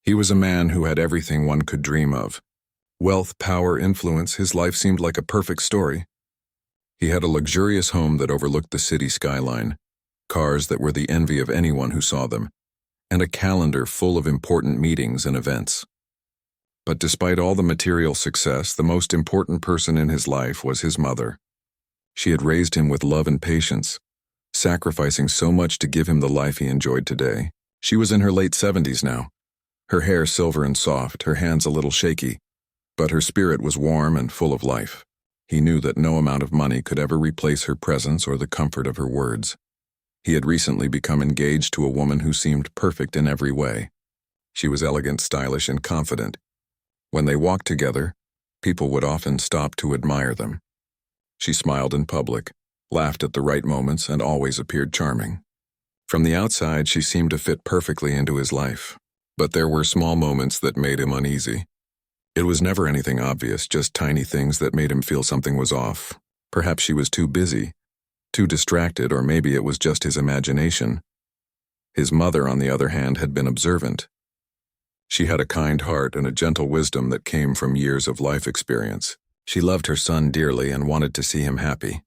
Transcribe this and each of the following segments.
He was a man who had everything one could dream of. Wealth, power, influence, his life seemed like a perfect story. He had a luxurious home that overlooked the city skyline, cars that were the envy of anyone who saw them, and a calendar full of important meetings and events. But despite all the material success, the most important person in his life was his mother. She had raised him with love and patience, sacrificing so much to give him the life he enjoyed today. She was in her late 70s now, her hair silver and soft, her hands a little shaky, but her spirit was warm and full of life. He knew that no amount of money could ever replace her presence or the comfort of her words. He had recently become engaged to a woman who seemed perfect in every way. She was elegant, stylish, and confident. When they walked together, people would often stop to admire them. She smiled in public, laughed at the right moments, and always appeared charming. From the outside, she seemed to fit perfectly into his life. But there were small moments that made him uneasy. It was never anything obvious, just tiny things that made him feel something was off. Perhaps she was too busy, too distracted, or maybe it was just his imagination. His mother, on the other hand, had been observant. She had a kind heart and a gentle wisdom that came from years of life experience. She loved her son dearly and wanted to see him happy.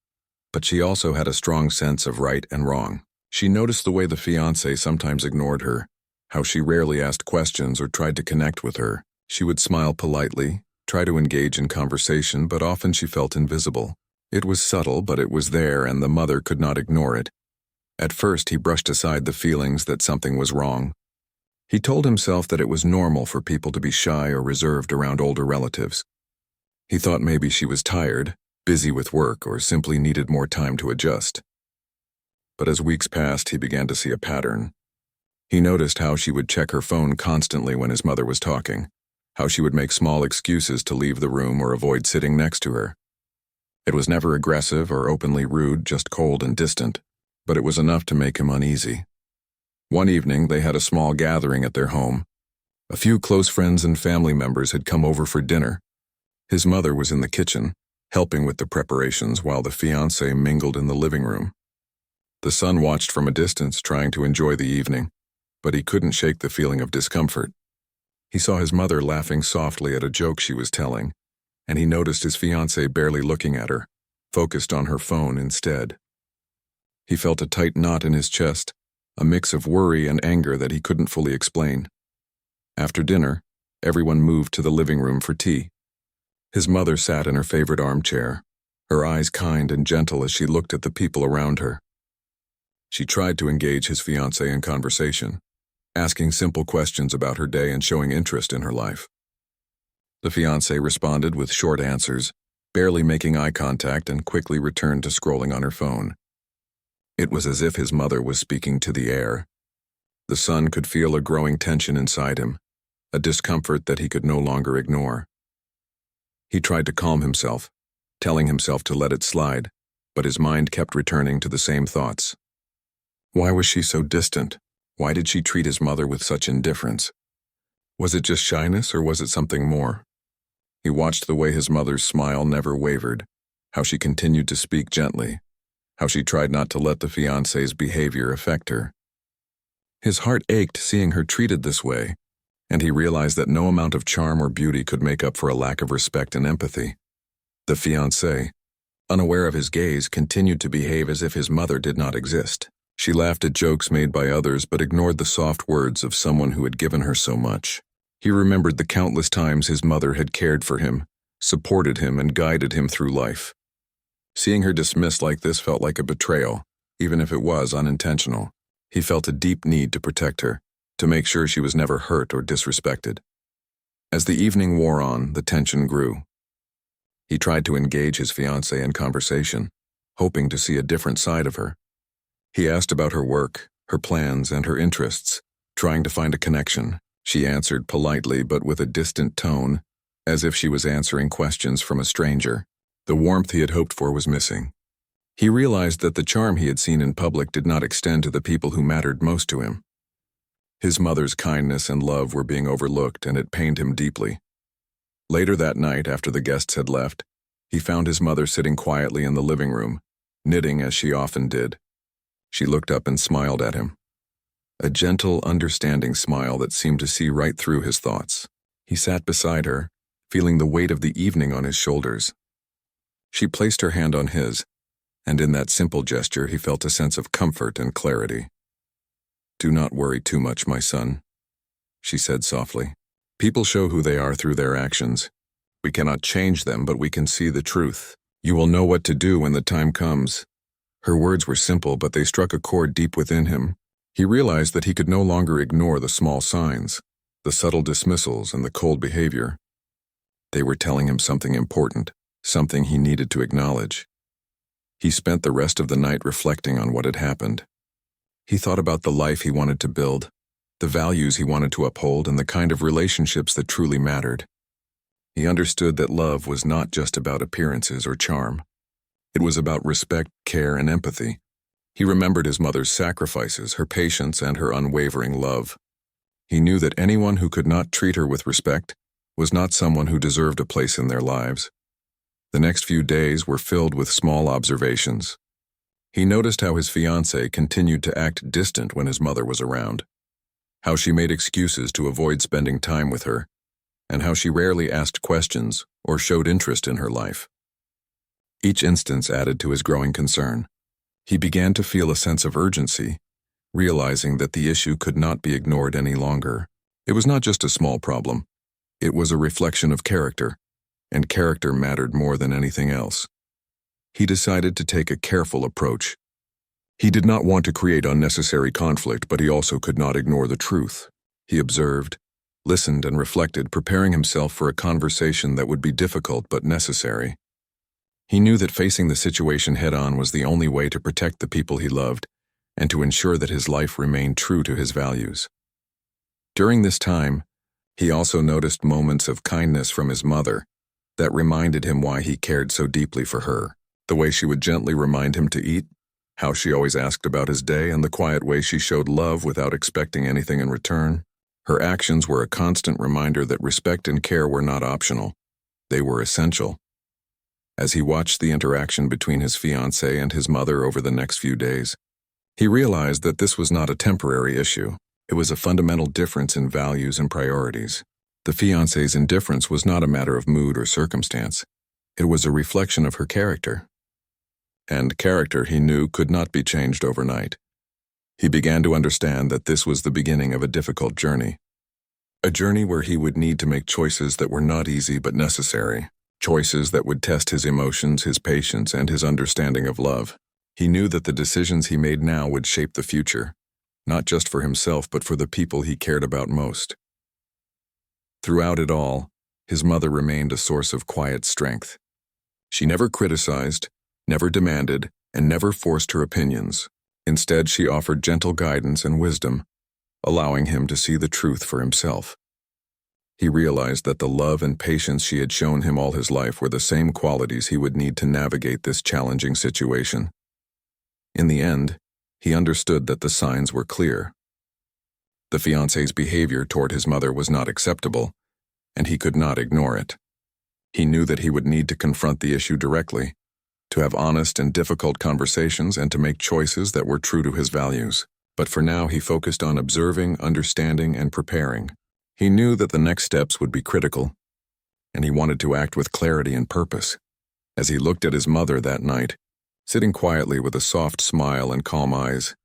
But she also had a strong sense of right and wrong. She noticed the way the fiancé sometimes ignored her, how she rarely asked questions or tried to connect with her. She would smile politely, try to engage in conversation, but often she felt invisible. It was subtle, but it was there, and the mother could not ignore it. At first, he brushed aside the feelings that something was wrong. He told himself that it was normal for people to be shy or reserved around older relatives. He thought maybe she was tired, busy with work, or simply needed more time to adjust. But as weeks passed, he began to see a pattern. He noticed how she would check her phone constantly when his mother was talking, how she would make small excuses to leave the room or avoid sitting next to her. It was never aggressive or openly rude, just cold and distant, but it was enough to make him uneasy. One evening, they had a small gathering at their home. A few close friends and family members had come over for dinner. His mother was in the kitchen, helping with the preparations while the fiancé mingled in the living room. The son watched from a distance, trying to enjoy the evening, but he couldn't shake the feeling of discomfort. He saw his mother laughing softly at a joke she was telling, and he noticed his fiancée barely looking at her, focused on her phone instead. He felt a tight knot in his chest, a mix of worry and anger that he couldn't fully explain. After dinner, everyone moved to the living room for tea. His mother sat in her favorite armchair, her eyes kind and gentle as she looked at the people around her. She tried to engage his fiancée in conversation, asking simple questions about her day and showing interest in her life. The fiancée responded with short answers, barely making eye contact, and quickly returned to scrolling on her phone. It was as if his mother was speaking to the air. The son could feel a growing tension inside him, a discomfort that he could no longer ignore. He tried to calm himself, telling himself to let it slide, but his mind kept returning to the same thoughts. Why was she so distant? Why did she treat his mother with such indifference? Was it just shyness, or was it something more? He watched the way his mother's smile never wavered, how she continued to speak gently, how she tried not to let the fiancé's behavior affect her. His heart ached seeing her treated this way, and he realized that no amount of charm or beauty could make up for a lack of respect and empathy. The fiancée, unaware of his gaze, continued to behave as if his mother did not exist. She laughed at jokes made by others but ignored the soft words of someone who had given her so much. He remembered the countless times his mother had cared for him, supported him, and guided him through life. Seeing her dismissed like this felt like a betrayal, even if it was unintentional. He felt a deep need to protect her, to make sure she was never hurt or disrespected. As the evening wore on, the tension grew. He tried to engage his fiancée in conversation, hoping to see a different side of her. He asked about her work, her plans, and her interests, trying to find a connection. She answered politely but with a distant tone, as if she was answering questions from a stranger. The warmth he had hoped for was missing. He realized that the charm he had seen in public did not extend to the people who mattered most to him. His mother's kindness and love were being overlooked, and it pained him deeply. Later that night, after the guests had left, he found his mother sitting quietly in the living room, knitting as she often did. She looked up and smiled at him. a gentle, understanding smile that seemed to see right through his thoughts. He sat beside her, feeling the weight of the evening on his shoulders. She placed her hand on his, and in that simple gesture he felt a sense of comfort and clarity. "Do not worry too much, my son," she said softly. "People show who they are through their actions. We cannot change them, but we can see the truth. You will know what to do when the time comes." Her words were simple, but they struck a chord deep within him. He realized that he could no longer ignore the small signs, the subtle dismissals, and the cold behavior. They were telling him something important, something he needed to acknowledge. He spent the rest of the night reflecting on what had happened. He thought about the life he wanted to build, the values he wanted to uphold, and the kind of relationships that truly mattered. He understood that love was not just about appearances or charm. It was about respect, care, and empathy. He remembered his mother's sacrifices, her patience, and her unwavering love. He knew that anyone who could not treat her with respect was not someone who deserved a place in their lives. The next few days were filled with small observations. He noticed how his fiancée continued to act distant when his mother was around, how she made excuses to avoid spending time with her, and how she rarely asked questions or showed interest in her life. Each instance added to his growing concern. He began to feel a sense of urgency, realizing that the issue could not be ignored any longer. It was not just a small problem. It was a reflection of character, and character mattered more than anything else. He decided to take a careful approach. He did not want to create unnecessary conflict, but he also could not ignore the truth. He observed, listened, and reflected, preparing himself for a conversation that would be difficult but necessary. He knew that facing the situation head-on was the only way to protect the people he loved and to ensure that his life remained true to his values. During this time, he also noticed moments of kindness from his mother that reminded him why he cared so deeply for her. The way she would gently remind him to eat, how she always asked about his day, and the quiet way she showed love without expecting anything in return. Her actions were a constant reminder that respect and care were not optional. They were essential. As he watched the interaction between his fiancée and his mother over the next few days, he realized that this was not a temporary issue. It was a fundamental difference in values and priorities. The fiancée's indifference was not a matter of mood or circumstance. It was a reflection of her character. And character, he knew, could not be changed overnight. He began to understand that this was the beginning of a difficult journey. A journey where he would need to make choices that were not easy but necessary. Choices that would test his emotions, his patience, and his understanding of love. He knew that the decisions he made now would shape the future, not just for himself but for the people he cared about most. Throughout it all, his mother remained a source of quiet strength. She never criticized, never demanded, and never forced her opinions. Instead, she offered gentle guidance and wisdom, allowing him to see the truth for himself. He realized that the love and patience she had shown him all his life were the same qualities he would need to navigate this challenging situation. In the end, he understood that the signs were clear. The fiancé's behavior toward his mother was not acceptable, and he could not ignore it. He knew that he would need to confront the issue directly, to have honest and difficult conversations, and to make choices that were true to his values. But for now, he focused on observing, understanding, and preparing. He knew that the next steps would be critical, and he wanted to act with clarity and purpose. As he looked at his mother that night, sitting quietly with a soft smile and calm eyes,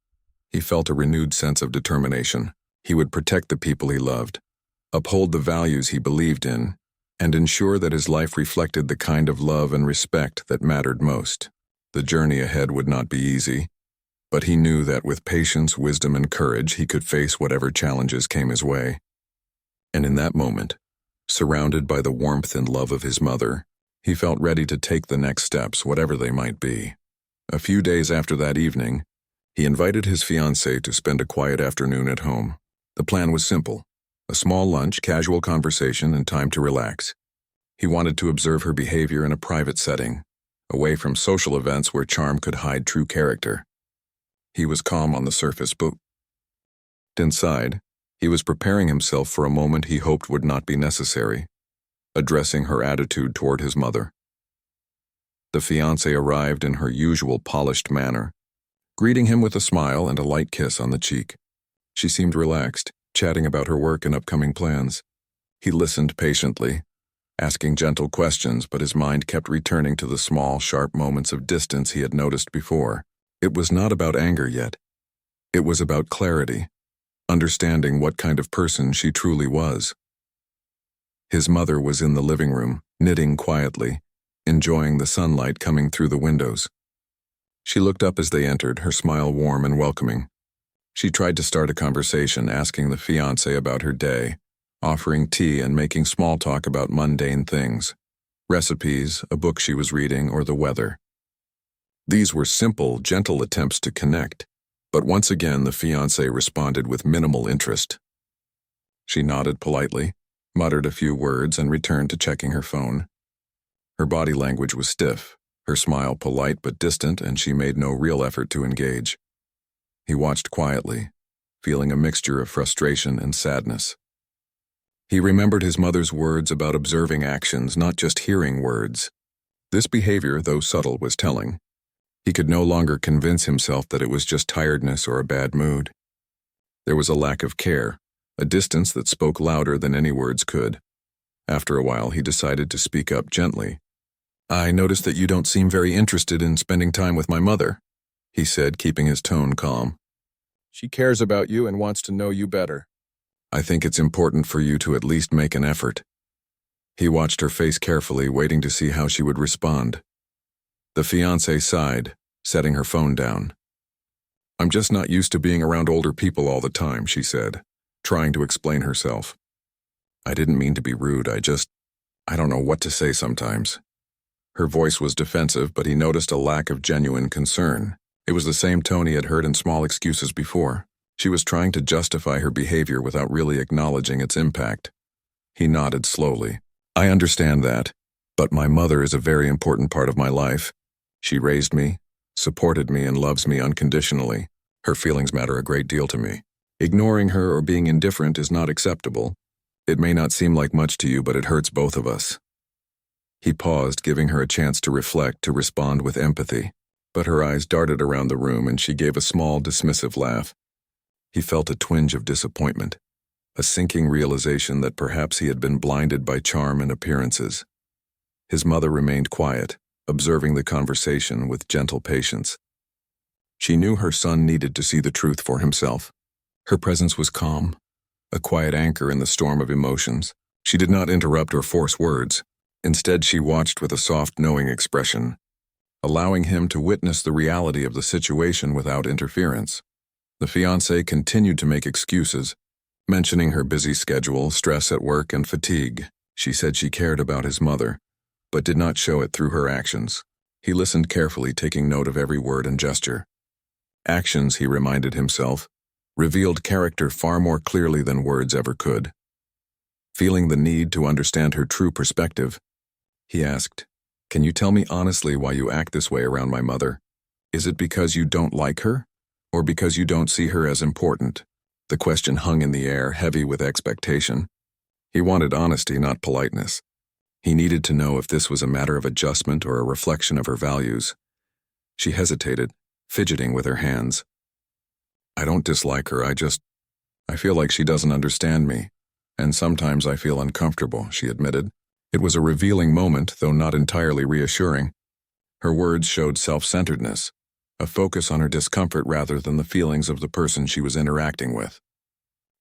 he felt a renewed sense of determination. He would protect the people he loved, uphold the values he believed in, and ensure that his life reflected the kind of love and respect that mattered most. The journey ahead would not be easy, but he knew that with patience, wisdom, and courage, he could face whatever challenges came his way. And in that moment, surrounded by the warmth and love of his mother, he felt ready to take the next steps, whatever they might be. A few days after that evening, he invited his fiancée to spend a quiet afternoon at home. The plan was simple: a small lunch, casual conversation, and time to relax. He wanted to observe her behavior in a private setting, away from social events where charm could hide true character. He was calm on the surface, but inside, he was preparing himself for a moment he hoped would not be necessary, addressing her attitude toward his mother. The fiancée arrived in her usual polished manner, greeting him with a smile and a light kiss on the cheek. She seemed relaxed, chatting about her work and upcoming plans. He listened patiently, asking gentle questions, but his mind kept returning to the small, sharp moments of distance he had noticed before. It was not about anger yet. It was about clarity, understanding what kind of person she truly was. His mother was in the living room, knitting quietly, enjoying the sunlight coming through the windows. She looked up as they entered, her smile warm and welcoming. She tried to start a conversation, asking the fiancé about her day, offering tea and making small talk about mundane things, recipes, a book she was reading, or the weather. These were simple, gentle attempts to connect, but once again the fiancé responded with minimal interest. She nodded politely, muttered a few words, and returned to checking her phone. Her body language was stiff, her smile polite but distant, and she made no real effort to engage. He watched quietly, feeling a mixture of frustration and sadness. He remembered his mother's words about observing actions, not just hearing words. This behavior, though subtle, was telling. He could no longer convince himself that it was just tiredness or a bad mood. There was a lack of care, a distance that spoke louder than any words could. After a while, he decided to speak up gently. "I noticed that you don't seem very interested in spending time with my mother," he said, keeping his tone calm. "She cares about you and wants to know you better. I think it's important for you to at least make an effort." He watched her face carefully, waiting to see how she would respond. The fiancée sighed, setting her phone down. "I'm just not used to being around older people all the time," she said, trying to explain herself. "I didn't mean to be rude, I don't know what to say sometimes." Her voice was defensive, but he noticed a lack of genuine concern. It was the same tone he had heard in small excuses before. She was trying to justify her behavior without really acknowledging its impact. He nodded slowly. "I understand that, but my mother is a very important part of my life. She raised me, supported me, and loves me unconditionally. Her feelings matter a great deal to me. Ignoring her or being indifferent is not acceptable. It may not seem like much to you, but it hurts both of us." He paused, giving her a chance to reflect, to respond with empathy. But her eyes darted around the room, and she gave a small, dismissive laugh. He felt a twinge of disappointment, a sinking realization that perhaps he had been blinded by charm and appearances. His mother remained quiet, observing the conversation with gentle patience. She knew her son needed to see the truth for himself. Her presence was calm, a quiet anchor in the storm of emotions. She did not interrupt or force words. Instead, she watched with a soft, knowing expression, allowing him to witness the reality of the situation without interference. The fiancée continued to make excuses, mentioning her busy schedule, stress at work, and fatigue. She said she cared about his mother, but did not show it through her actions. He listened carefully, taking note of every word and gesture. Actions, he reminded himself, revealed character far more clearly than words ever could. Feeling the need to understand her true perspective, he asked, "Can you tell me honestly why you act this way around my mother? Is it because you don't like her, or because you don't see her as important?" The question hung in the air, heavy with expectation. He wanted honesty, not politeness. He needed to know if this was a matter of adjustment or a reflection of her values. She hesitated, fidgeting with her hands. "I don't dislike her, I feel like she doesn't understand me, and sometimes I feel uncomfortable," she admitted. It was a revealing moment, though not entirely reassuring. Her words showed self-centeredness, a focus on her discomfort rather than the feelings of the person she was interacting with.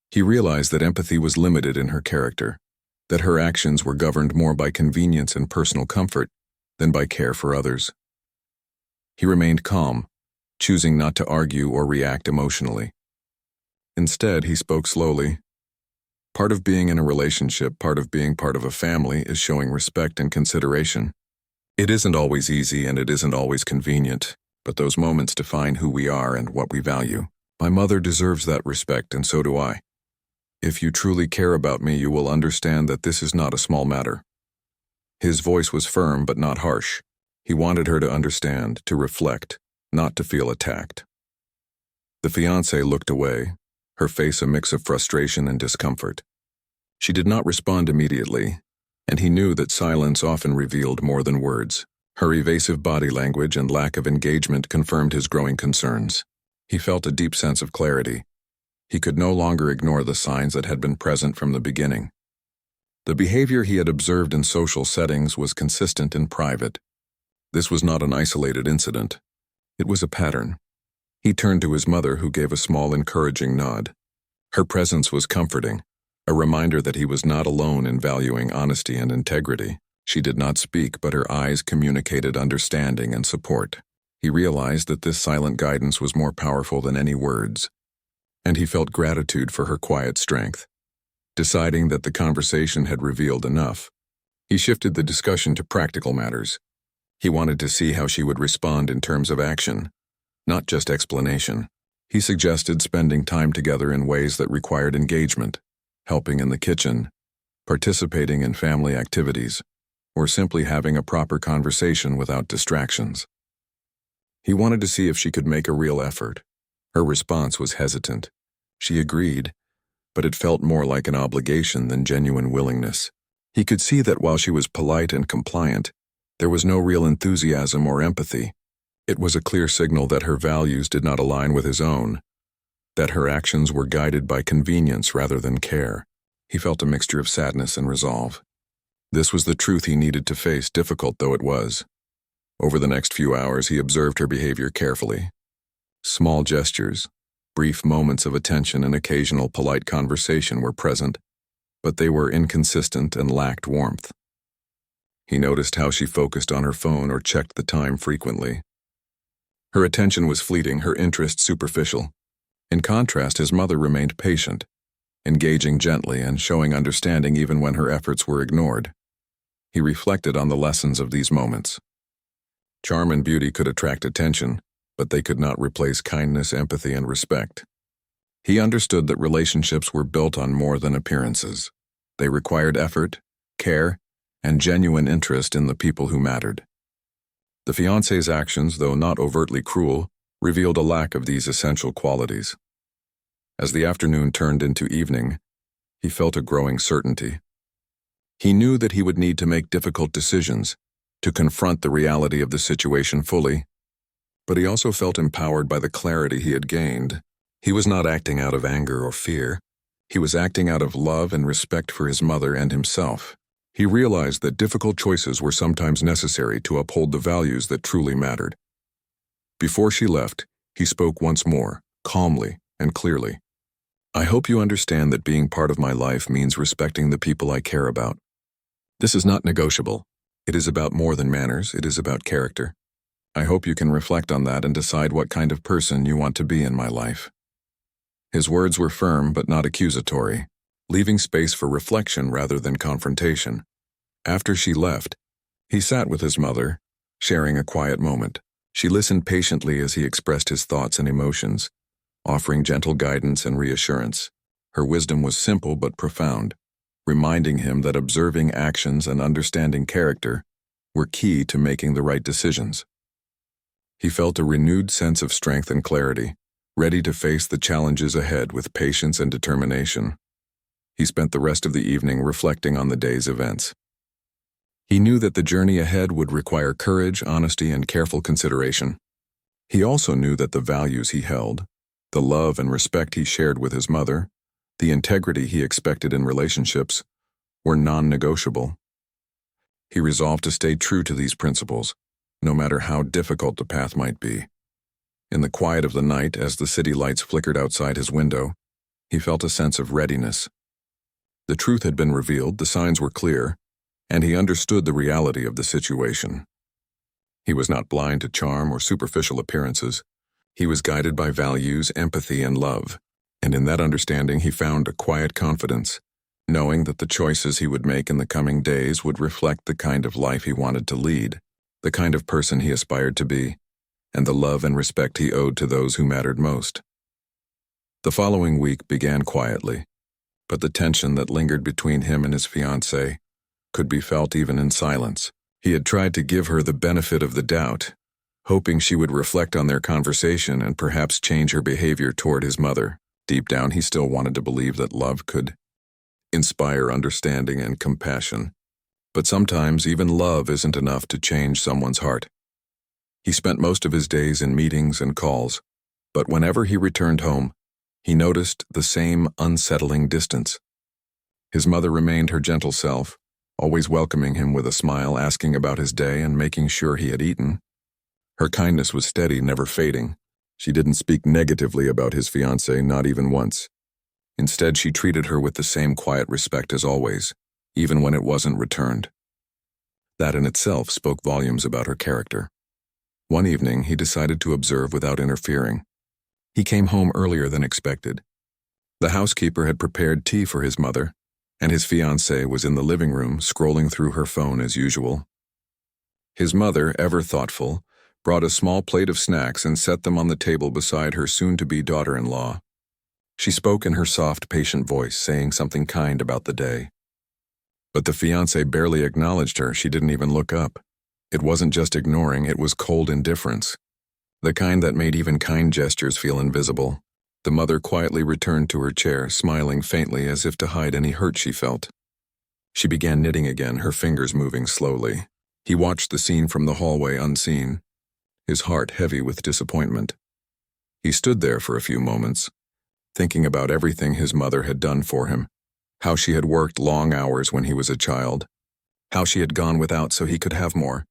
He realized that empathy was limited in her character, that her actions were governed more by convenience and personal comfort than by care for others. He remained calm, choosing not to argue or react emotionally. Instead, he spoke slowly. "Part of being in a relationship, part of being part of a family, is showing respect and consideration. It isn't always easy and it isn't always convenient, but those moments define who we are and what we value. My mother deserves that respect, and so do I. If you truly care about me, you will understand that this is not a small matter." His voice was firm but not harsh. He wanted her to understand, to reflect, not to feel attacked. The fiancée looked away, her face a mix of frustration and discomfort. She did not respond immediately, and he knew that silence often revealed more than words. Her evasive body language and lack of engagement confirmed his growing concerns. He felt a deep sense of clarity. He could no longer ignore the signs that had been present from the beginning. The behavior he had observed in social settings was consistent in private. This was not an isolated incident. It was a pattern. He turned to his mother, who gave a small, encouraging nod. Her presence was comforting, a reminder that he was not alone in valuing honesty and integrity. She did not speak, but her eyes communicated understanding and support. He realized that this silent guidance was more powerful than any words, and he felt gratitude for her quiet strength. Deciding that the conversation had revealed enough, he shifted the discussion to practical matters. He wanted to see how she would respond in terms of action, not just explanation. He suggested spending time together in ways that required engagement, helping in the kitchen, participating in family activities, or simply having a proper conversation without distractions. He wanted to see if she could make a real effort. Her response was hesitant. She agreed, but it felt more like an obligation than genuine willingness. He could see that while she was polite and compliant, there was no real enthusiasm or empathy. It was a clear signal that her values did not align with his own, that her actions were guided by convenience rather than care. He felt a mixture of sadness and resolve. This was the truth he needed to face, difficult though it was. Over the next few hours, he observed her behavior carefully. Small gestures, brief moments of attention, and occasional polite conversation were present, but they were inconsistent and lacked warmth. He noticed how she focused on her phone or checked the time frequently. Her attention was fleeting, her interest superficial. In contrast, his mother remained patient, engaging gently and showing understanding even when her efforts were ignored. He reflected on the lessons of these moments. Charm and beauty could attract attention, but they could not replace kindness, empathy, and respect. He understood that relationships were built on more than appearances. They required effort, care, and genuine interest in the people who mattered. The fiancé's actions, though not overtly cruel, revealed a lack of these essential qualities. As the afternoon turned into evening, he felt a growing certainty. He knew that he would need to make difficult decisions, to confront the reality of the situation fully, but he also felt empowered by the clarity he had gained. He was not acting out of anger or fear. He was acting out of love and respect for his mother and himself. He realized that difficult choices were sometimes necessary to uphold the values that truly mattered. Before she left, he spoke once more, calmly and clearly. "I hope you understand that being part of my life means respecting the people I care about. This is not negotiable. It is about more than manners, it is about character. I hope you can reflect on that and decide what kind of person you want to be in my life." His words were firm but not accusatory, leaving space for reflection rather than confrontation. After she left, he sat with his mother, sharing a quiet moment. She listened patiently as he expressed his thoughts and emotions, offering gentle guidance and reassurance. Her wisdom was simple but profound, reminding him that observing actions and understanding character were key to making the right decisions. He felt a renewed sense of strength and clarity, ready to face the challenges ahead with patience and determination. He spent the rest of the evening reflecting on the day's events. He knew that the journey ahead would require courage, honesty, and careful consideration. He also knew that the values he held, the love and respect he shared with his mother, the integrity he expected in relationships, were non-negotiable. He resolved to stay true to these principles, no matter how difficult the path might be. In the quiet of the night, as the city lights flickered outside his window, he felt a sense of readiness. The truth had been revealed, the signs were clear, and he understood the reality of the situation. He was not blind to charm or superficial appearances. He was guided by values, empathy, and love, and in that understanding he found a quiet confidence, knowing that the choices he would make in the coming days would reflect the kind of life he wanted to lead, the kind of person he aspired to be, and the love and respect he owed to those who mattered most. The following week began quietly, but the tension that lingered between him and his fiancée could be felt even in silence. He had tried to give her the benefit of the doubt, hoping she would reflect on their conversation and perhaps change her behavior toward his mother. Deep down, he still wanted to believe that love could inspire understanding and compassion. But sometimes even love isn't enough to change someone's heart. He spent most of his days in meetings and calls, but whenever he returned home, He noticed the same unsettling distance. His mother remained her gentle self, always welcoming him with a smile, asking about his day and making sure he had eaten. Her kindness was steady, never fading. She didn't speak negatively about his fiancée, not even once. Instead, she treated her with the same quiet respect as always, even when it wasn't returned. That in itself spoke volumes about her character. One evening, he decided to observe without interfering. He came home earlier than expected. The housekeeper had prepared tea for his mother, and his fiancée was in the living room scrolling through her phone as usual. His mother, ever thoughtful, brought a small plate of snacks and set them on the table beside her soon-to-be daughter-in-law. She spoke in her soft, patient voice, saying something kind about the day. But the fiancé barely acknowledged her. She didn't even look up. It wasn't just ignoring, it was cold indifference. The kind that made even kind gestures feel invisible. The mother quietly returned to her chair, smiling faintly as if to hide any hurt she felt. She began knitting again, her fingers moving slowly. He watched the scene from the hallway unseen, his heart heavy with disappointment. He stood there for a few moments, thinking about everything his mother had done for him, how she had worked long hours when he was a child, how she had gone without so he could have more,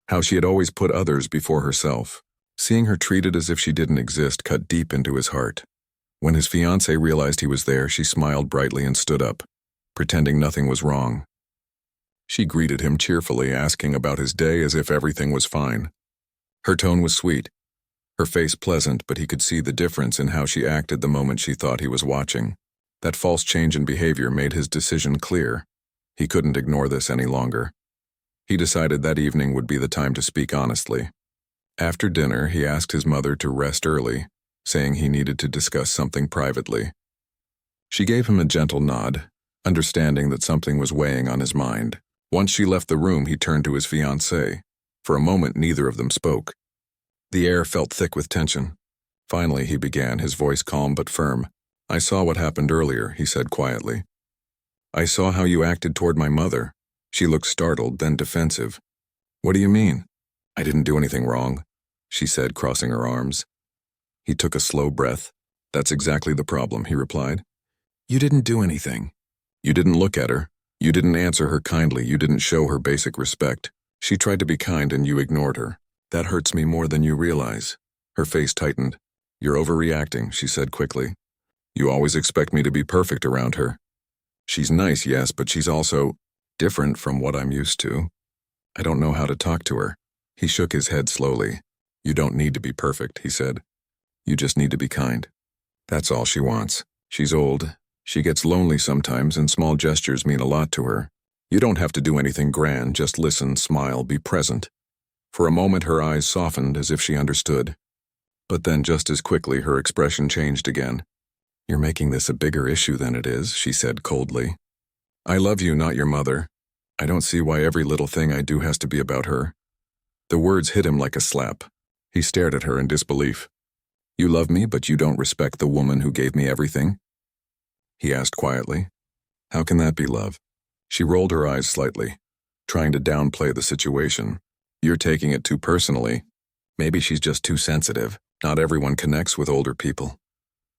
how she had always put others before herself. Seeing her treated as if she didn't exist cut deep into his heart. When his fiancée realized he was there, she smiled brightly and stood up, pretending nothing was wrong. She greeted him cheerfully, asking about his day as if everything was fine. Her tone was sweet, her face pleasant, but he could see the difference in how she acted the moment she thought he was watching. That false change in behavior made his decision clear. He couldn't ignore this any longer. He decided that evening would be the time to speak honestly. After dinner, he asked his mother to rest early, saying he needed to discuss something privately. She gave him a gentle nod, understanding that something was weighing on his mind. Once she left the room, he turned to his fiancée. For a moment, neither of them spoke. The air felt thick with tension. Finally, he began, his voice calm but firm. "I saw what happened earlier," he said quietly. "I saw how you acted toward my mother." She looked startled, then defensive. "What do you mean?" "I didn't do anything wrong," she said, crossing her arms. He took a slow breath. "That's exactly the problem," he replied. "You didn't do anything. You didn't look at her. You didn't answer her kindly. You didn't show her basic respect. She tried to be kind and you ignored her. That hurts me more than you realize." Her face tightened. "You're overreacting," she said quickly. "You always expect me to be perfect around her. She's nice, yes, but she's also different from what I'm used to. I don't know how to talk to her." He shook his head slowly. "You don't need to be perfect," he said. "You just need to be kind. That's all she wants. She's old. She gets lonely sometimes, and small gestures mean a lot to her. You don't have to do anything grand, just listen, smile, be present." For a moment her eyes softened as if she understood. But then just as quickly her expression changed again. "You're making this a bigger issue than it is," she said coldly. "I love you, not your mother. I don't see why every little thing I do has to be about her." The words hit him like a slap. He stared at her in disbelief. "You love me, but you don't respect the woman who gave me everything?" he asked quietly. "How can that be love?" She rolled her eyes slightly, trying to downplay the situation. "You're taking it too personally. Maybe she's just too sensitive. Not everyone connects with older people."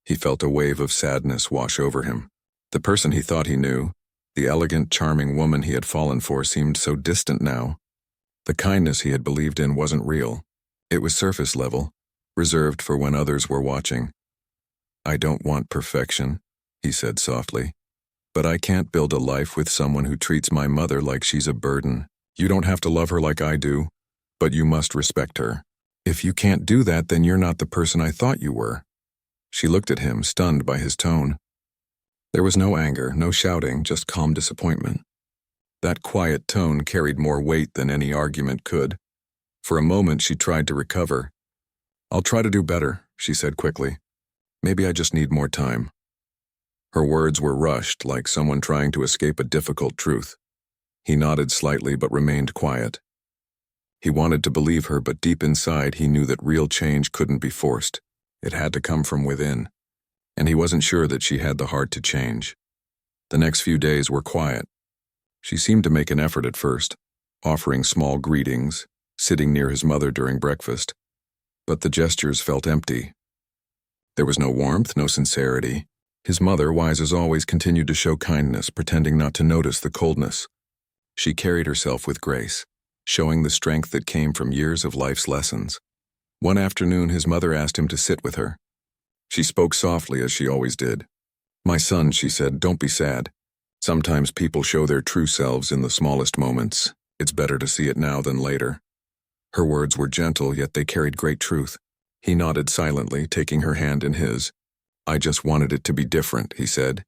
He felt a wave of sadness wash over him. The person he thought he knew, the elegant, charming woman he had fallen for, seemed so distant now. The kindness he had believed in wasn't real. It was surface level, reserved for when others were watching. "I don't want perfection," he said softly. "But I can't build a life with someone who treats my mother like she's a burden. You don't have to love her like I do, but you must respect her. If you can't do that, then you're not the person I thought you were." She looked at him, stunned by his tone. There was no anger, no shouting, just calm disappointment. That quiet tone carried more weight than any argument could. For a moment she tried to recover. "I'll try to do better," she said quickly. "Maybe I just need more time." Her words were rushed, like someone trying to escape a difficult truth. He nodded slightly but remained quiet. He wanted to believe her, but deep inside he knew that real change couldn't be forced. It had to come from within. And he wasn't sure that she had the heart to change. The next few days were quiet. She seemed to make an effort at first, offering small greetings, sitting near his mother during breakfast. But the gestures felt empty. There was no warmth, no sincerity. His mother, wise as always, continued to show kindness, pretending not to notice the coldness. She carried herself with grace, showing the strength that came from years of life's lessons. One afternoon, his mother asked him to sit with her. She spoke softly, as she always did. "My son," she said, "don't be sad. Sometimes people show their true selves in the smallest moments. It's better to see it now than later." Her words were gentle, yet they carried great truth. He nodded silently, taking her hand in his. "I just wanted it to be different," he said.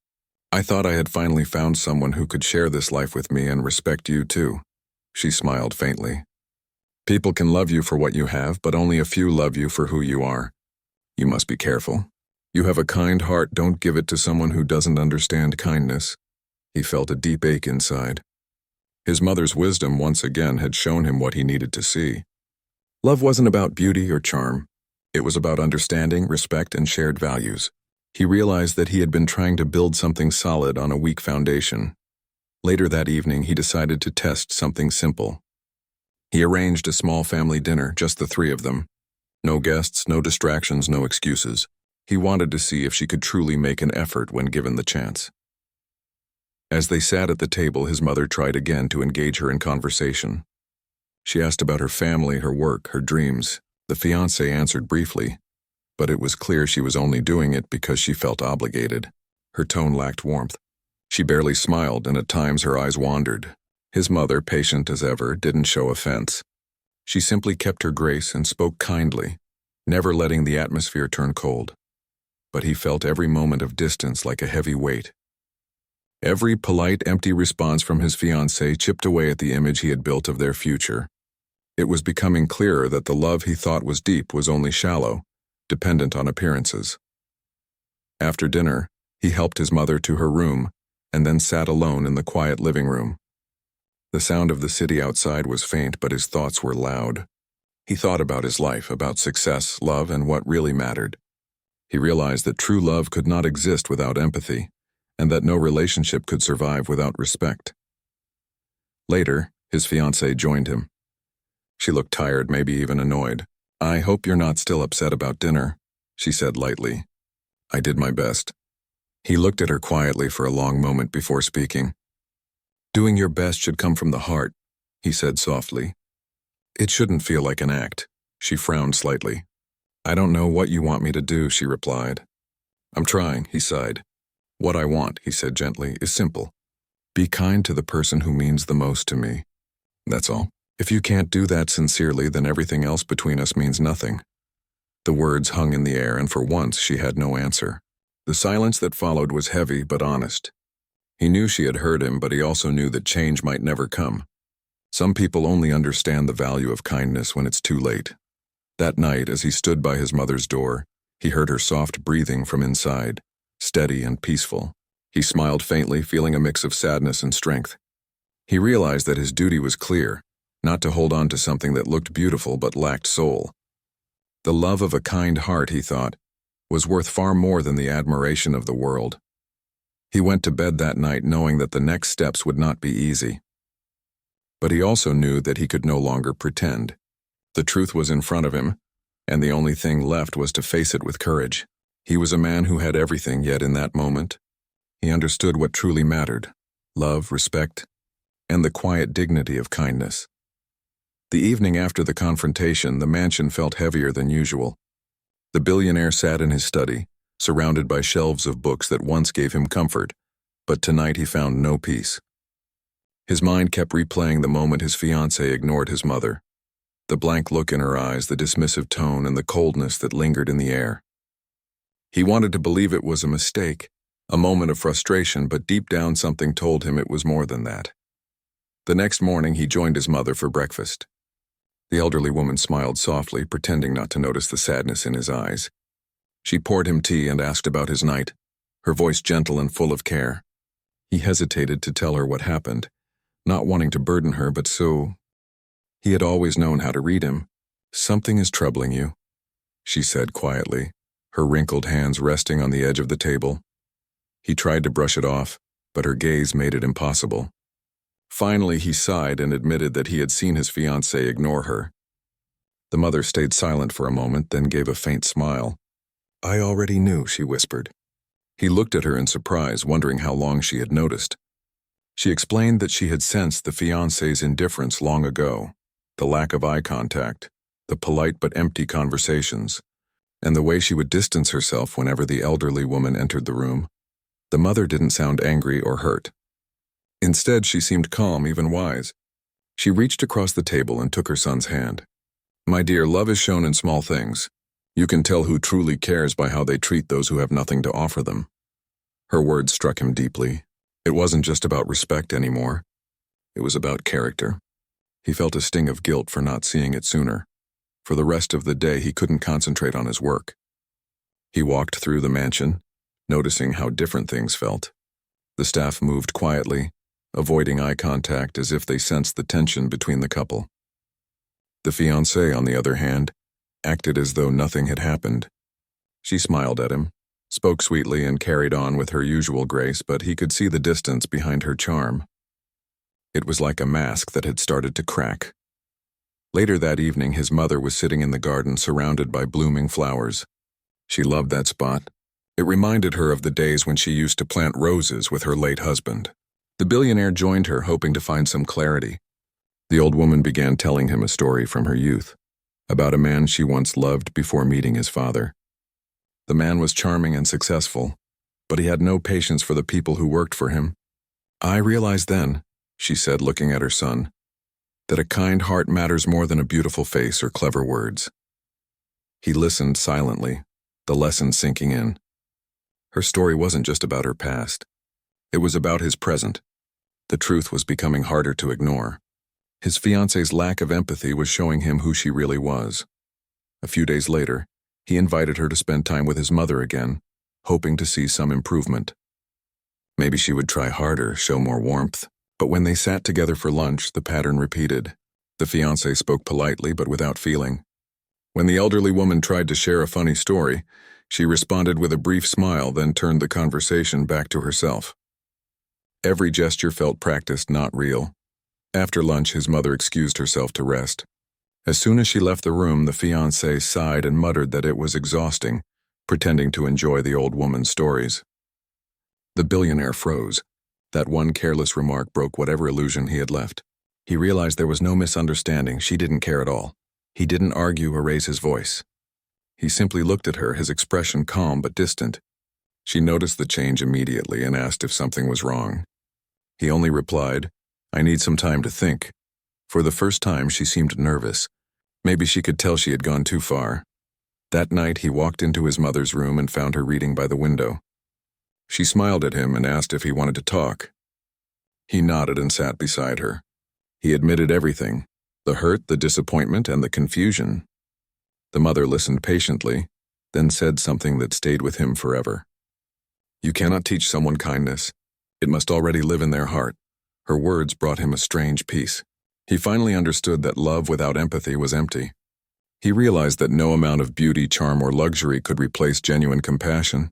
"I thought I had finally found someone who could share this life with me and respect you too." She smiled faintly. "People can love you for what you have, but only a few love you for who you are. You must be careful. You have a kind heart, don't give it to someone who doesn't understand kindness." He felt a deep ache inside. His mother's wisdom once again had shown him what he needed to see. Love wasn't about beauty or charm. It was about understanding, respect, and shared values. He realized that he had been trying to build something solid on a weak foundation. Later that evening, he decided to test something simple. He arranged a small family dinner, just the three of them. No guests, no distractions, no excuses. He wanted to see if she could truly make an effort when given the chance. As they sat at the table, his mother tried again to engage her in conversation. She asked about her family, her work, her dreams. The fiancé answered briefly, but it was clear she was only doing it because she felt obligated. Her tone lacked warmth. She barely smiled, and at times her eyes wandered. His mother, patient as ever, didn't show offense. She simply kept her grace and spoke kindly, never letting the atmosphere turn cold. But he felt every moment of distance like a heavy weight. Every polite, empty response from his fiancée chipped away at the image he had built of their future. It was becoming clearer that the love he thought was deep was only shallow, dependent on appearances. After dinner, he helped his mother to her room and then sat alone in the quiet living room. The sound of the city outside was faint, but his thoughts were loud. He thought about his life, about success, love, and what really mattered. He realized that true love could not exist without empathy, and that no relationship could survive without respect. Later, his fiancée joined him. She looked tired, maybe even annoyed. "I hope you're not still upset about dinner," she said lightly. "I did my best." He looked at her quietly for a long moment before speaking. "Doing your best should come from the heart," he said softly. "It shouldn't feel like an act." She frowned slightly. "I don't know what you want me to do," she replied. "I'm trying," he sighed. "What I want," he said gently, "is simple. Be kind to the person who means the most to me. That's all. If you can't do that sincerely, then everything else between us means nothing." The words hung in the air, and for once she had no answer. The silence that followed was heavy but honest. He knew she had heard him, but he also knew that change might never come. Some people only understand the value of kindness when it's too late. That night, as he stood by his mother's door, he heard her soft breathing from inside, steady and peaceful. He smiled faintly, feeling a mix of sadness and strength. He realized that his duty was clear, not to hold on to something that looked beautiful but lacked soul. The love of a kind heart, he thought, was worth far more than the admiration of the world. He went to bed that night knowing that the next steps would not be easy. But he also knew that he could no longer pretend. The truth was in front of him, and the only thing left was to face it with courage. He was a man who had everything, yet in that moment, he understood what truly mattered: love, respect, and the quiet dignity of kindness. The evening after the confrontation, the mansion felt heavier than usual. The billionaire sat in his study, surrounded by shelves of books that once gave him comfort, but tonight he found no peace. His mind kept replaying the moment his fiancée ignored his mother. The blank look in her eyes, the dismissive tone, and the coldness that lingered in the air. He wanted to believe it was a mistake, a moment of frustration, but deep down something told him it was more than that. The next morning he joined his mother for breakfast. The elderly woman smiled softly, pretending not to notice the sadness in his eyes. She poured him tea and asked about his night, her voice gentle and full of care. He hesitated to tell her what happened, not wanting to burden her, but so... He had always known how to read him. "Something is troubling you," she said quietly, her wrinkled hands resting on the edge of the table. He tried to brush it off, but her gaze made it impossible. Finally, he sighed and admitted that he had seen his fiancée ignore her. The mother stayed silent for a moment, then gave a faint smile. I already knew, she whispered. He looked at her in surprise, wondering how long she had noticed. She explained that she had sensed the fiancé's indifference long ago, the lack of eye contact, the polite but empty conversations, and the way she would distance herself whenever the elderly woman entered the room. The mother didn't sound angry or hurt. Instead, she seemed calm, even wise. She reached across the table and took her son's hand. My dear, love is shown in small things. You can tell who truly cares by how they treat those who have nothing to offer them. Her words struck him deeply. It wasn't just about respect anymore. It was about character. He felt a sting of guilt for not seeing it sooner. For the rest of the day, he couldn't concentrate on his work. He walked through the mansion, noticing how different things felt. The staff moved quietly, avoiding eye contact as if they sensed the tension between the couple. The fiancée, on the other hand, acted as though nothing had happened. She smiled at him, spoke sweetly, and carried on with her usual grace, but he could see the distance behind her charm. It was like a mask that had started to crack. Later that evening, his mother was sitting in the garden surrounded by blooming flowers. She loved that spot. It reminded her of the days when she used to plant roses with her late husband. The billionaire joined her, hoping to find some clarity. The old woman began telling him a story from her youth, about a man she once loved before meeting his father. The man was charming and successful, but he had no patience for the people who worked for him. I realized then, she said, looking at her son, that a kind heart matters more than a beautiful face or clever words. He listened silently, the lesson sinking in. Her story wasn't just about her past. It was about his present. The truth was becoming harder to ignore. His fiancée's lack of empathy was showing him who she really was. A few days later, he invited her to spend time with his mother again, hoping to see some improvement. Maybe she would try harder, show more warmth. But when they sat together for lunch, the pattern repeated. The fiancé spoke politely but without feeling. When the elderly woman tried to share a funny story, she responded with a brief smile, then turned the conversation back to herself. Every gesture felt practiced, not real. After lunch, his mother excused herself to rest. As soon as she left the room, the fiancé sighed and muttered that it was exhausting, pretending to enjoy the old woman's stories. The billionaire froze. That one careless remark broke whatever illusion he had left. He realized there was no misunderstanding. She didn't care at all. He didn't argue or raise his voice. He simply looked at her, his expression calm but distant. She noticed the change immediately and asked if something was wrong. He only replied, I need some time to think. For the first time, she seemed nervous. Maybe she could tell she had gone too far. That night, he walked into his mother's room and found her reading by the window. She smiled at him and asked if he wanted to talk. He nodded and sat beside her. He admitted everything, the hurt, the disappointment, and the confusion. The mother listened patiently, then said something that stayed with him forever. You cannot teach someone kindness. It must already live in their heart. Her words brought him a strange peace. He finally understood that love without empathy was empty. He realized that no amount of beauty, charm, or luxury could replace genuine compassion.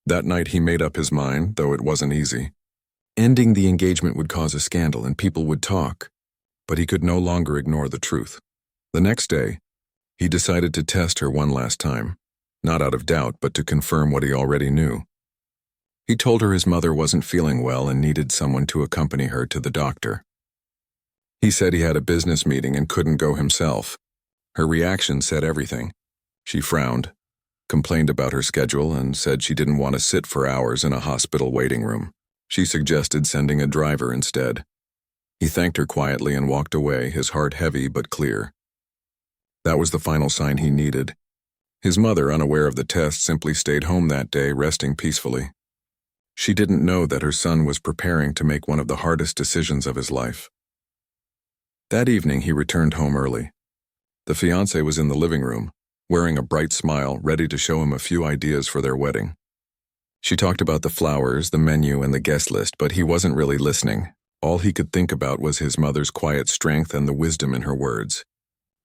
That night he made up his mind, though it wasn't easy. Ending the engagement would cause a scandal and people would talk, but he could no longer ignore the truth. The next day, he decided to test her one last time, not out of doubt, but to confirm what he already knew. He told her his mother wasn't feeling well and needed someone to accompany her to the doctor. He said he had a business meeting and couldn't go himself. Her reaction said everything. She frowned, complained about her schedule, and said she didn't want to sit for hours in a hospital waiting room. She suggested sending a driver instead. He thanked her quietly and walked away, his heart heavy but clear. That was the final sign he needed. His mother, unaware of the test, simply stayed home that day, resting peacefully. She didn't know that her son was preparing to make one of the hardest decisions of his life. That evening, he returned home early. The fiancé was in the living room, wearing a bright smile, ready to show him a few ideas for their wedding. She talked about the flowers, the menu, and the guest list, but he wasn't really listening. All he could think about was his mother's quiet strength and the wisdom in her words.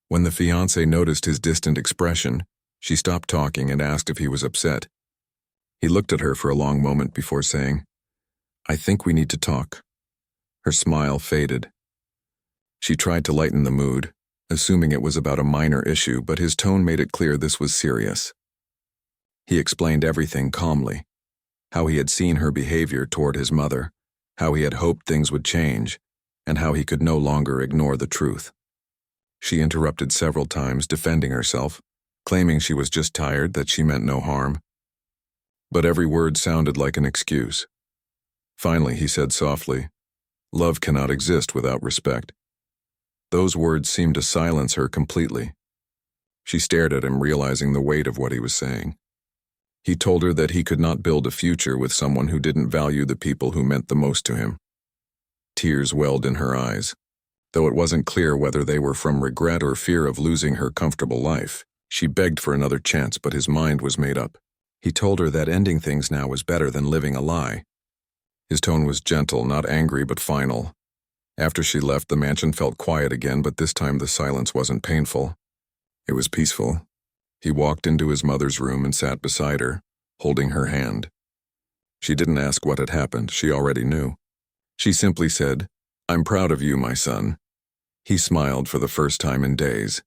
When the fiancé noticed his distant expression, she stopped talking and asked if he was upset. He looked at her for a long moment before saying, I think we need to talk. Her smile faded. She tried to lighten the mood, assuming it was about a minor issue, but his tone made it clear this was serious. He explained everything calmly. How he had seen her behavior toward his mother, how he had hoped things would change, and how he could no longer ignore the truth. She interrupted several times, defending herself, claiming she was just tired, that she meant no harm. But every word sounded like an excuse. Finally, he said softly, "Love cannot exist without respect." Those words seemed to silence her completely. She stared at him, realizing the weight of what he was saying. He told her that he could not build a future with someone who didn't value the people who meant the most to him. Tears welled in her eyes. Though it wasn't clear whether they were from regret or fear of losing her comfortable life, she begged for another chance, but his mind was made up. He told her that ending things now was better than living a lie. His tone was gentle, not angry but final. After she left, the mansion felt quiet again, but this time the silence wasn't painful. It was peaceful. He walked into his mother's room and sat beside her, holding her hand. She didn't ask what had happened, she already knew. She simply said, "I'm proud of you, my son." He smiled for the first time in days.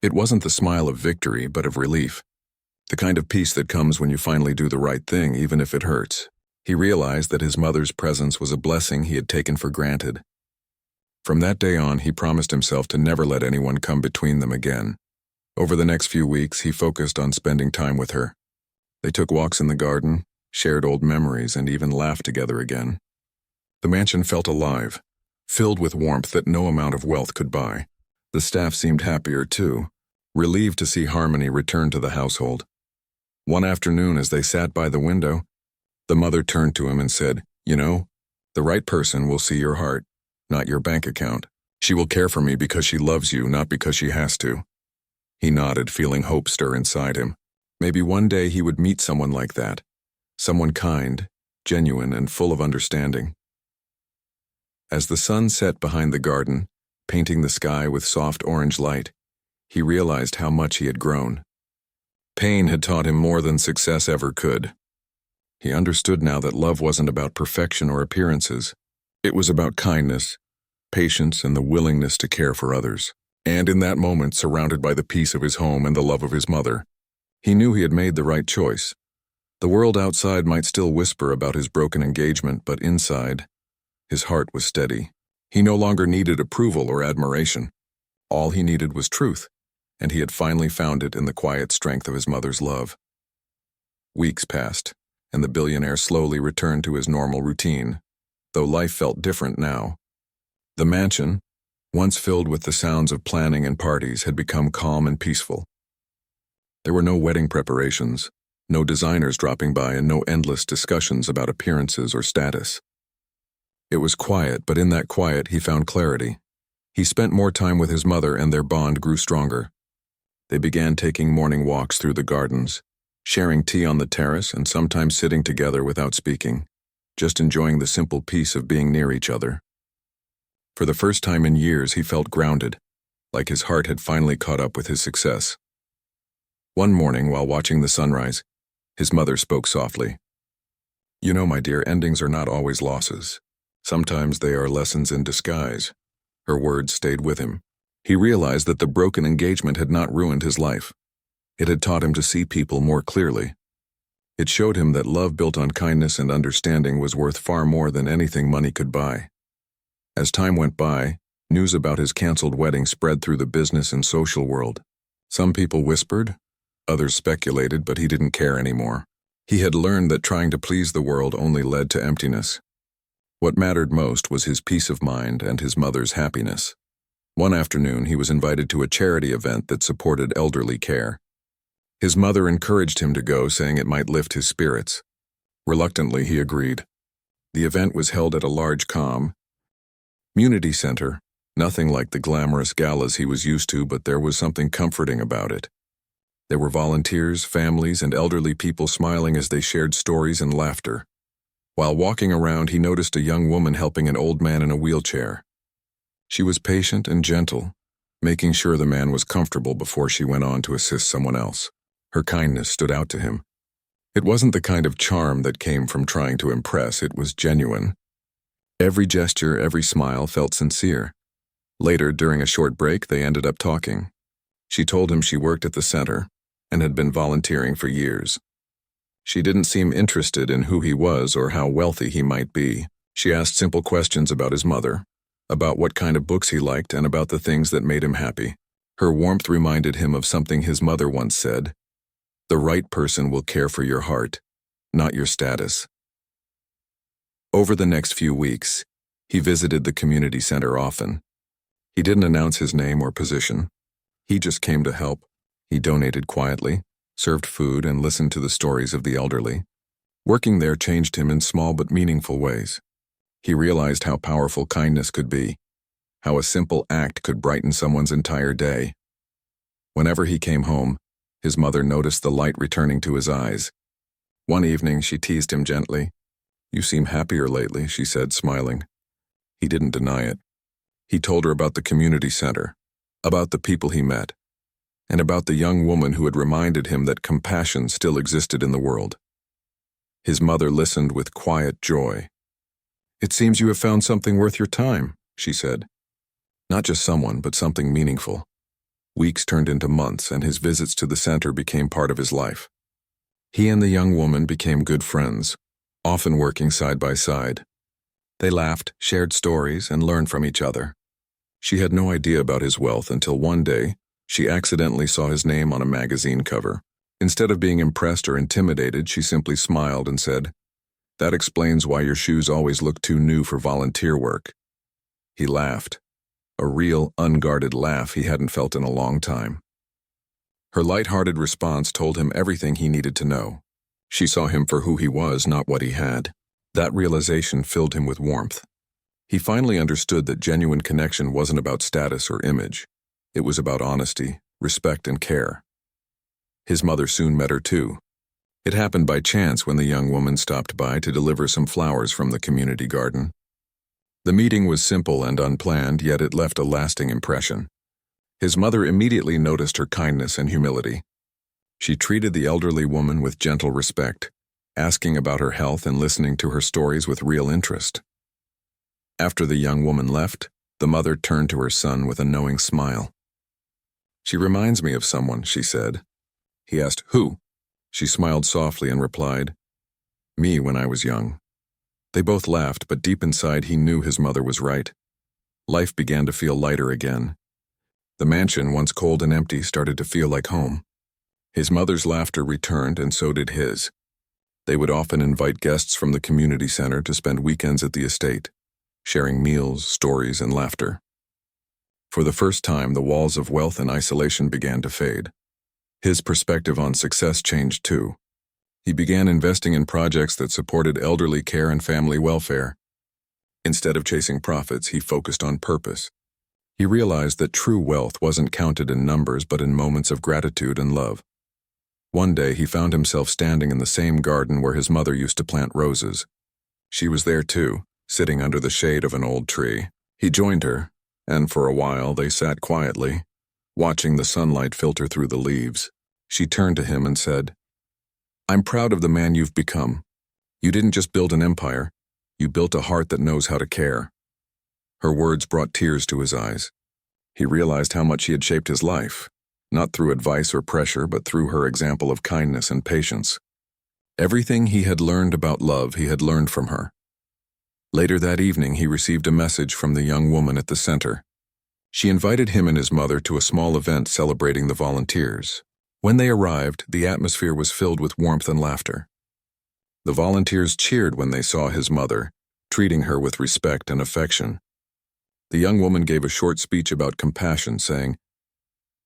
It wasn't the smile of victory, but of relief. The kind of peace that comes when you finally do the right thing, even if it hurts. He realized that his mother's presence was a blessing he had taken for granted. From that day on, he promised himself to never let anyone come between them again. Over the next few weeks, he focused on spending time with her. They took walks in the garden, shared old memories, and even laughed together again. The mansion felt alive, filled with warmth that no amount of wealth could buy. The staff seemed happier too, relieved to see harmony return to the household. One afternoon, as they sat by the window, the mother turned to him and said, "You know, the right person will see your heart, not your bank account. She will care for me because she loves you, not because she has to." He nodded, feeling hope stir inside him. Maybe one day he would meet someone like that, someone kind, genuine, and full of understanding. As the sun set behind the garden, painting the sky with soft orange light, he realized how much he had grown. Pain had taught him more than success ever could. He understood now that love wasn't about perfection or appearances. It was about kindness, patience, and the willingness to care for others. And in that moment, surrounded by the peace of his home and the love of his mother, he knew he had made the right choice. The world outside might still whisper about his broken engagement, but inside, his heart was steady. He no longer needed approval or admiration. All he needed was truth, and he had finally found it in the quiet strength of his mother's love. Weeks passed, and the billionaire slowly returned to his normal routine, though life felt different now. The mansion, once filled with the sounds of planning and parties, had become calm and peaceful. There were no wedding preparations, no designers dropping by, and no endless discussions about appearances or status. It was quiet, but in that quiet he found clarity. He spent more time with his mother, and their bond grew stronger. They began taking morning walks through the gardens, sharing tea on the terrace, and sometimes sitting together without speaking, just enjoying the simple peace of being near each other. For the first time in years, he felt grounded, like his heart had finally caught up with his success. One morning, while watching the sunrise, his mother spoke softly. "You know, my dear, endings are not always losses. Sometimes they are lessons in disguise." Her words stayed with him. He realized that the broken engagement had not ruined his life. It had taught him to see people more clearly. It showed him that love built on kindness and understanding was worth far more than anything money could buy. As time went by, news about his canceled wedding spread through the business and social world. Some people whispered, others speculated, but he didn't care anymore. He had learned that trying to please the world only led to emptiness. What mattered most was his peace of mind and his mother's happiness. One afternoon, he was invited to a charity event that supported elderly care. His mother encouraged him to go, saying it might lift his spirits. Reluctantly, he agreed. The event was held at a large community center, nothing like the glamorous galas he was used to, but there was something comforting about it. There were volunteers, families, and elderly people smiling as they shared stories and laughter. While walking around, he noticed a young woman helping an old man in a wheelchair. She was patient and gentle, making sure the man was comfortable before she went on to assist someone else. Her kindness stood out to him. It wasn't the kind of charm that came from trying to impress, it was genuine. Every gesture, every smile felt sincere. Later, during a short break, they ended up talking. She told him she worked at the center and had been volunteering for years. She didn't seem interested in who he was or how wealthy he might be. She asked simple questions about his mother, about what kind of books he liked, and about the things that made him happy. Her warmth reminded him of something his mother once said: "The right person will care for your heart, not your status." Over the next few weeks, he visited the community center often. He didn't announce his name or position. He just came to help. He donated quietly, served food, and listened to the stories of the elderly. Working there changed him in small but meaningful ways. He realized how powerful kindness could be, how a simple act could brighten someone's entire day. Whenever he came home, his mother noticed the light returning to his eyes. One evening, she teased him gently. "You seem happier lately," she said, smiling. He didn't deny it. He told her about the community center, about the people he met, and about the young woman who had reminded him that compassion still existed in the world. His mother listened with quiet joy. "It seems you have found something worth your time," she said. Not just someone, but something meaningful. Weeks turned into months, and his visits to the center became part of his life. He and the young woman became good friends, often working side by side. They laughed, shared stories, and learned from each other. She had no idea about his wealth until one day she accidentally saw his name on a magazine cover. Instead of being impressed or intimidated, she simply smiled and said, "That explains why your shoes always look too new for volunteer work." He laughed, a real, unguarded laugh he hadn't felt in a long time. Her light-hearted response told him everything he needed to know. She saw him for who he was, not what he had. That realization filled him with warmth. He finally understood that genuine connection wasn't about status or image. It was about honesty, respect, and care. His mother soon met her too. It happened by chance when the young woman stopped by to deliver some flowers from the community garden. The meeting was simple and unplanned, yet it left a lasting impression. His mother immediately noticed her kindness and humility. She treated the elderly woman with gentle respect, asking about her health and listening to her stories with real interest. After the young woman left, the mother turned to her son with a knowing smile. "She reminds me of someone," she said. He asked, "Who?" She smiled softly and replied, "Me when I was young." They both laughed, but deep inside he knew his mother was right. Life began to feel lighter again. The mansion, once cold and empty, started to feel like home. His mother's laughter returned, and so did his. They would often invite guests from the community center to spend weekends at the estate, sharing meals, stories, and laughter. For the first time, the walls of wealth and isolation began to fade. His perspective on success changed too. He began investing in projects that supported elderly care and family welfare. Instead of chasing profits, he focused on purpose. He realized that true wealth wasn't counted in numbers but in moments of gratitude and love. One day, he found himself standing in the same garden where his mother used to plant roses. She was there too, sitting under the shade of an old tree. He joined her, and for a while they sat quietly, watching the sunlight filter through the leaves. She turned to him and said, "I'm proud of the man you've become. You didn't just build an empire, you built a heart that knows how to care." Her words brought tears to his eyes. He realized how much she had shaped his life, not through advice or pressure, but through her example of kindness and patience. Everything he had learned about love, he had learned from her. Later that evening, he received a message from the young woman at the center. She invited him and his mother to a small event celebrating the volunteers. When they arrived, the atmosphere was filled with warmth and laughter. The volunteers cheered when they saw his mother, treating her with respect and affection. The young woman gave a short speech about compassion, saying,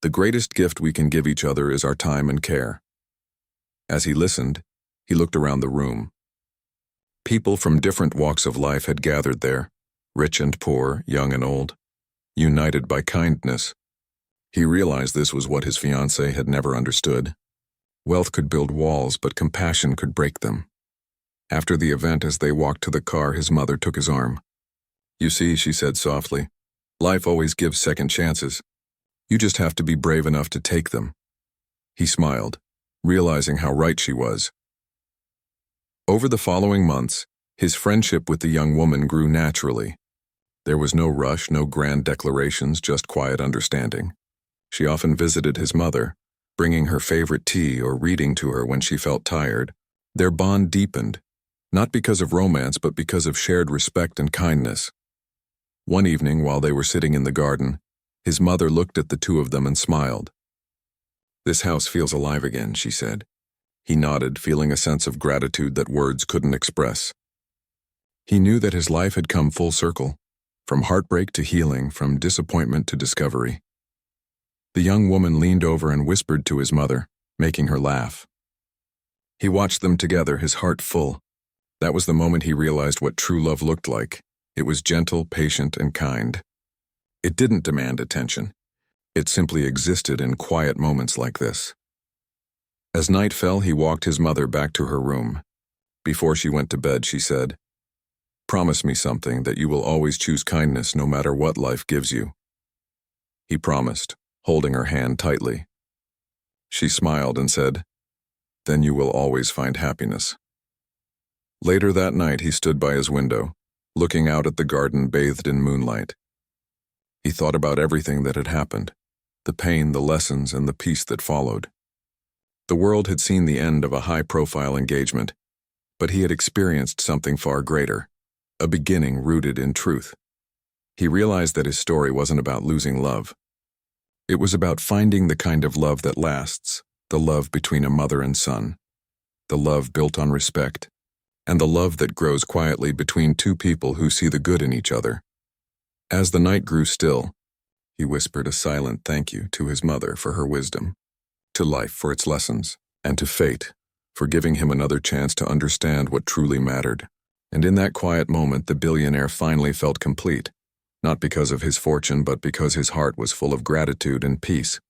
"The greatest gift we can give each other is our time and care." As he listened, he looked around the room. People from different walks of life had gathered there, rich and poor, young and old, united by kindness. He realized this was what his fiancée had never understood. Wealth could build walls, but compassion could break them. After the event, as they walked to the car, his mother took his arm. "You see," she said softly, "life always gives second chances. You just have to be brave enough to take them." He smiled, realizing how right she was. Over the following months, his friendship with the young woman grew naturally. There was no rush, no grand declarations, just quiet understanding. She often visited his mother, bringing her favorite tea or reading to her when she felt tired. Their bond deepened, not because of romance but because of shared respect and kindness. One evening, while they were sitting in the garden, his mother looked at the two of them and smiled. "This house feels alive again," she said. He nodded, feeling a sense of gratitude that words couldn't express. He knew that his life had come full circle, from heartbreak to healing, from disappointment to discovery. The young woman leaned over and whispered to his mother, making her laugh. He watched them together, his heart full. That was the moment he realized what true love looked like. It was gentle, patient, and kind. It didn't demand attention. It simply existed in quiet moments like this. As night fell, he walked his mother back to her room. Before she went to bed, she said, "Promise me something, that you will always choose kindness no matter what life gives you." He promised, holding her hand tightly. She smiled and said, "Then you will always find happiness." Later that night, he stood by his window, looking out at the garden bathed in moonlight. He thought about everything that had happened, the pain, the lessons, and the peace that followed. The world had seen the end of a high-profile engagement, but he had experienced something far greater, a beginning rooted in truth. He realized that his story wasn't about losing love. It was about finding the kind of love that lasts, the love between a mother and son, the love built on respect, and the love that grows quietly between two people who see the good in each other. As the night grew still, he whispered a silent thank you to his mother for her wisdom, to life for its lessons, and to fate for giving him another chance to understand what truly mattered. And in that quiet moment, the billionaire finally felt complete, not because of his fortune but because his heart was full of gratitude and peace.